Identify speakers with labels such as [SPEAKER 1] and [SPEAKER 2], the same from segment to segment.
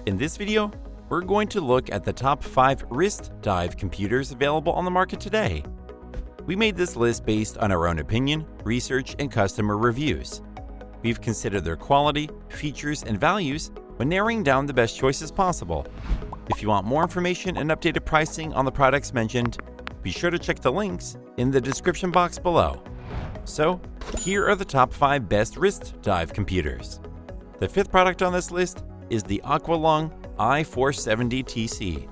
[SPEAKER 1] In this video, we're going to look at the top 5 wrist dive computers available on the market today. We made this list based on our own opinion, research, and customer reviews. We've considered their quality, features, and values when narrowing down the best choices possible. If you want more information and updated pricing on the products mentioned, be sure to check the links in the description box below. So, here are the top 5 best wrist dive computers. The 5th product on this list is the Aqua Lung i470TC.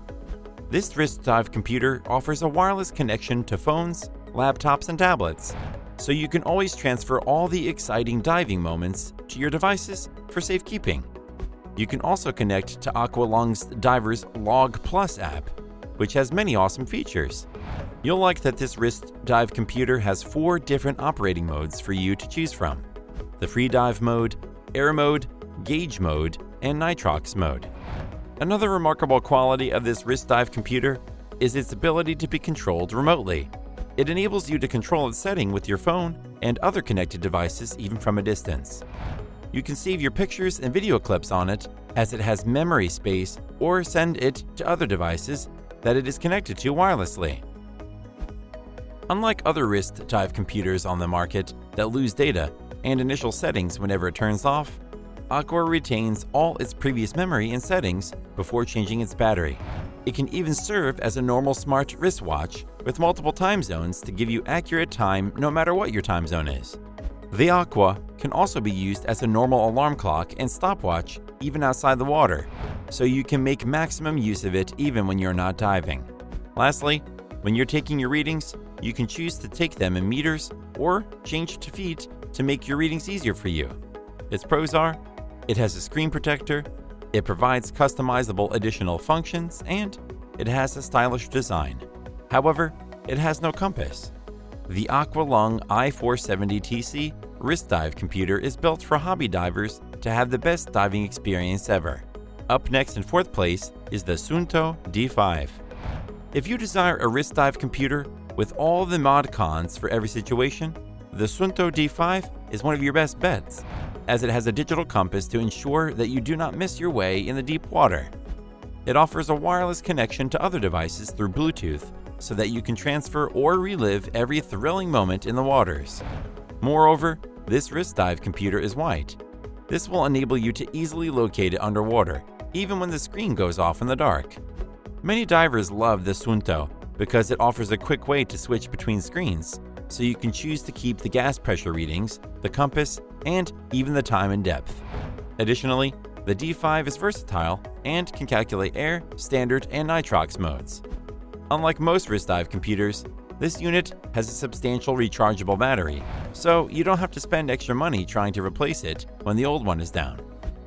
[SPEAKER 1] This wrist dive computer offers a wireless connection to phones, laptops, and tablets, so you can always transfer all the exciting diving moments to your devices for safekeeping. You can also connect to Aqua Lung's Diver's Log Plus app, which has many awesome features. You'll like that this wrist dive computer has 4 different operating modes for you to choose from: the free dive mode, air mode, gauge mode, and nitrox mode. Another remarkable quality of this wrist dive computer is its ability to be controlled remotely. It enables you to control its setting with your phone and other connected devices even from a distance. You can save your pictures and video clips on it, as it has memory space, or send it to other devices that it is connected to wirelessly. Unlike other wrist dive computers on the market that lose data and initial settings whenever it turns off, Aqua retains all its previous memory and settings before changing its battery. It can even serve as a normal smart wristwatch with multiple time zones to give you accurate time no matter what your time zone is. The Aqua can also be used as a normal alarm clock and stopwatch even outside the water, so you can make maximum use of it even when you're not diving. Lastly, when you're taking your readings, you can choose to take them in meters or change to feet to make your readings easier for you. Its pros are: it has a screen protector, it provides customizable additional functions, and it has a stylish design. However, it has no compass. The Aqua Lung i470TC wrist dive computer is built for hobby divers to have the best diving experience ever. Up next in 4th place is the SUUNTO D5. If you desire a wrist dive computer with all the mod cons for every situation, the SUUNTO D5 is one of your best bets, as it has a digital compass to ensure that you do not miss your way in the deep water. It offers a wireless connection to other devices through Bluetooth, so that you can transfer or relive every thrilling moment in the waters. Moreover, this wrist dive computer is white. This will enable you to easily locate it underwater, even when the screen goes off in the dark. Many divers love the SUUNTO because it offers a quick way to switch between screens, so you can choose to keep the gas pressure readings, the compass, and even the time and depth. Additionally, the D5 is versatile and can calculate air, standard, and nitrox modes. Unlike most wrist dive computers, this unit has a substantial rechargeable battery, so you don't have to spend extra money trying to replace it when the old one is down.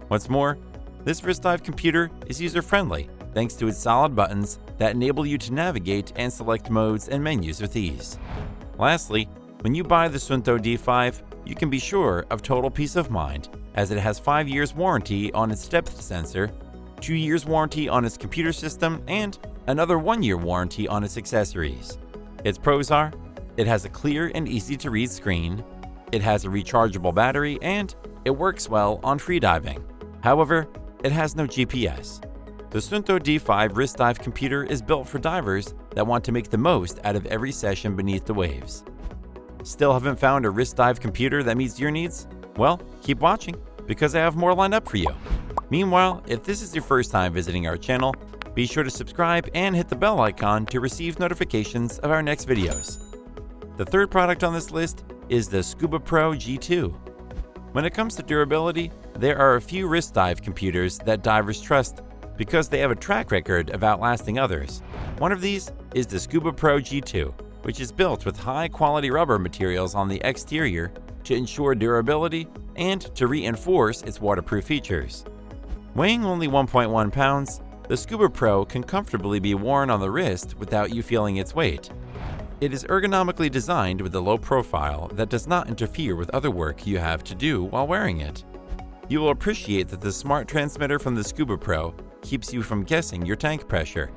[SPEAKER 1] What's more, this wrist dive computer is user-friendly thanks to its solid buttons that enable you to navigate and select modes and menus with ease. Lastly, when you buy the SUUNTO D5, you can be sure of total peace of mind, as it has 5 years warranty on its depth sensor, 2 years warranty on its computer system, and another 1-year warranty on its accessories. Its pros are: it has a clear and easy to read screen, it has a rechargeable battery, and it works well on freediving. However, it has no GPS. The SUUNTO D5 wrist dive computer is built for divers that want to make the most out of every session beneath the waves. Still haven't found a wrist dive computer that meets your needs? Well, keep watching, because I have more lined up for you. Meanwhile, if this is your first time visiting our channel, be sure to subscribe and hit the bell icon to receive notifications of our next videos. The 3rd product on this list is the Scubapro G2. When it comes to durability, there are a few wrist dive computers that divers trust because they have a track record of outlasting others. One of these is the Scubapro G2, which is built with high-quality rubber materials on the exterior to ensure durability and to reinforce its waterproof features. Weighing only 1.1 pounds, the Scubapro can comfortably be worn on the wrist without you feeling its weight. It is ergonomically designed with a low profile that does not interfere with other work you have to do while wearing it. You will appreciate that the smart transmitter from the Scubapro keeps you from guessing your tank pressure.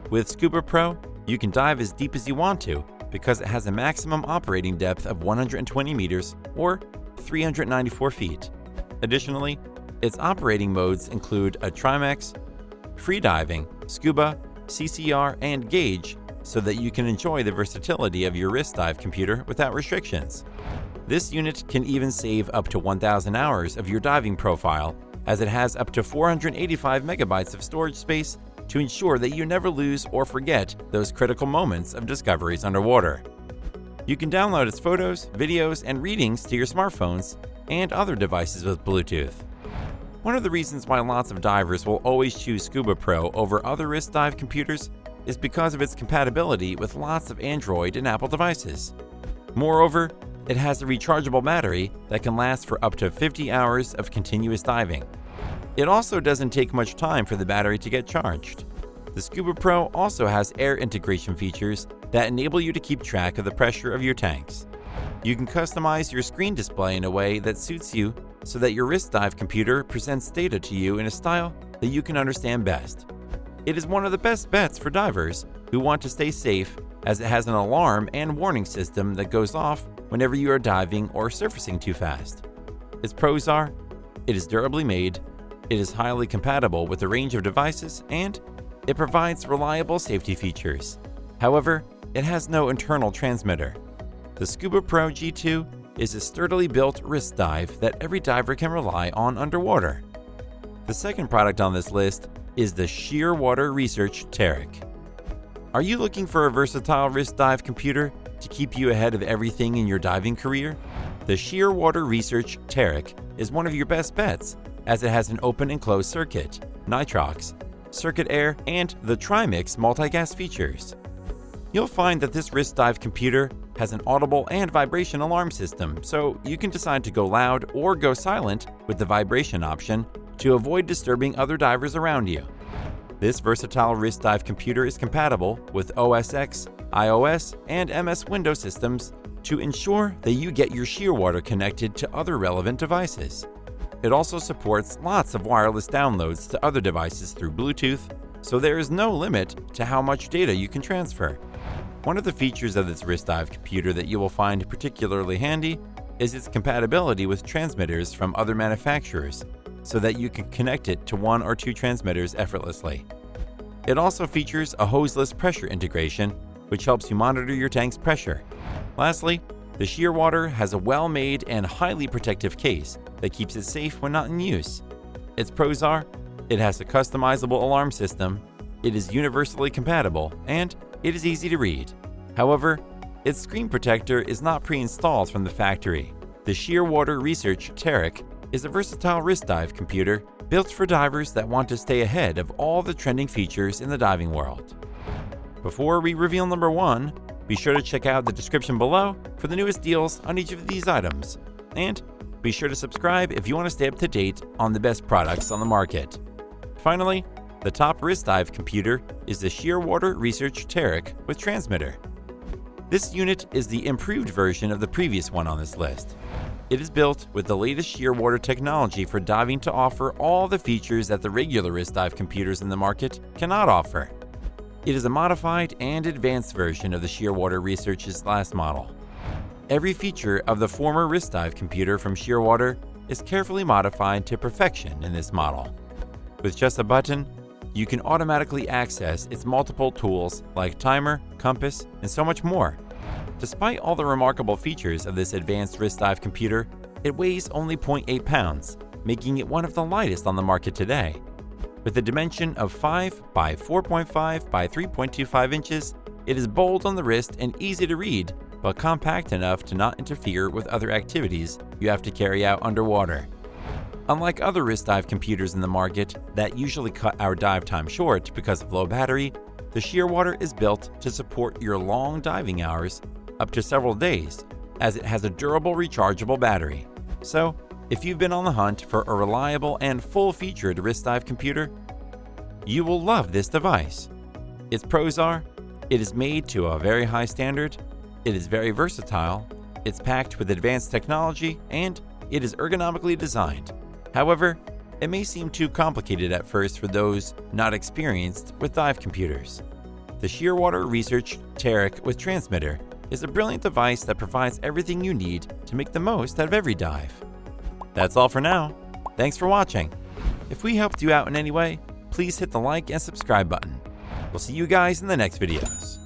[SPEAKER 1] With Scubapro, you can dive as deep as you want to because it has a maximum operating depth of 120 meters or 394 feet. Additionally, its operating modes include a Trimix, freediving, scuba, CCR, and gauge so that you can enjoy the versatility of your wrist dive computer without restrictions. This unit can even save up to 1,000 hours of your diving profile, as it has up to 485 megabytes of storage space to ensure that you never lose or forget those critical moments of discoveries underwater. You can download its photos, videos, and readings to your smartphones and other devices with Bluetooth. One of the reasons why lots of divers will always choose Scubapro over other wrist dive computers is because of its compatibility with lots of Android and Apple devices. Moreover, it has a rechargeable battery that can last for up to 50 hours of continuous diving. It also doesn't take much time for the battery to get charged. The Scubapro also has air integration features that enable you to keep track of the pressure of your tanks. You can customize your screen display in a way that suits you so that your wrist dive computer presents data to you in a style that you can understand best. It is one of the best bets for divers who want to stay safe, as it has an alarm and warning system that goes off whenever you are diving or surfacing too fast. Its pros are: it is durably made, it is highly compatible with a range of devices, and it provides reliable safety features. However, it has no internal transmitter. The Scubapro G2 is a sturdily built wrist dive that every diver can rely on underwater. The second product on this list is the Shearwater Research Teric. Are you looking for a versatile wrist dive computer to keep you ahead of everything in your diving career? The Shearwater Research Teric is one of your best bets, as it has an open and closed circuit, nitrox, circuit air, and the Trimix multi-gas features. You'll find that this wrist dive computer has an audible and vibration alarm system, so you can decide to go loud or go silent with the vibration option to avoid disturbing other divers around you. This versatile wrist dive computer is compatible with OS X, iOS, and MS Windows systems to ensure that you get your Shearwater connected to other relevant devices. It also supports lots of wireless downloads to other devices through Bluetooth, so there is no limit to how much data you can transfer. One of the features of this wrist dive computer that you will find particularly handy is its compatibility with transmitters from other manufacturers, so that you can connect it to one or two transmitters effortlessly. It also features a hoseless pressure integration, which helps you monitor your tank's pressure. Lastly, the Shearwater has a well-made and highly protective case that keeps it safe when not in use. Its pros are: it has a customizable alarm system, it is universally compatible, and it is easy to read. However, its screen protector is not pre-installed from the factory. The Shearwater Research Teric is a versatile wrist dive computer built for divers that want to stay ahead of all the trending features in the diving world. Before we reveal number 1, be sure to check out the description below for the newest deals on each of these items. And be sure to subscribe if you want to stay up to date on the best products on the market. Finally, the top wrist dive computer is the Shearwater Research Teric with transmitter. This unit is the improved version of the previous one on this list. It is built with the latest Shearwater technology for diving to offer all the features that the regular wrist dive computers in the market cannot offer. It is a modified and advanced version of the Shearwater Research's last model. Every feature of the former wrist dive computer from Shearwater is carefully modified to perfection in this model. With just a button, you can automatically access its multiple tools like timer, compass, and so much more. Despite all the remarkable features of this advanced wrist dive computer, it weighs only 0.8 pounds, making it one of the lightest on the market today. With a dimension of 5 by 4.5 by 3.25 inches, it is bold on the wrist and easy to read, but compact enough to not interfere with other activities you have to carry out underwater. Unlike other wrist dive computers in the market that usually cut our dive time short because of low battery, the Shearwater is built to support your long diving hours up to several days, as it has a durable rechargeable battery. So, if you've been on the hunt for a reliable and full-featured wrist dive computer, you will love this device. Its pros are: it is made to a very high standard, it is very versatile, it's packed with advanced technology, and it is ergonomically designed. However, it may seem too complicated at first for those not experienced with dive computers. The Shearwater Research Teric with transmitter is a brilliant device that provides everything you need to make the most out of every dive. That's all for now. Thanks for watching. If we helped you out in any way, please hit the like and subscribe button. We'll see you guys in the next videos.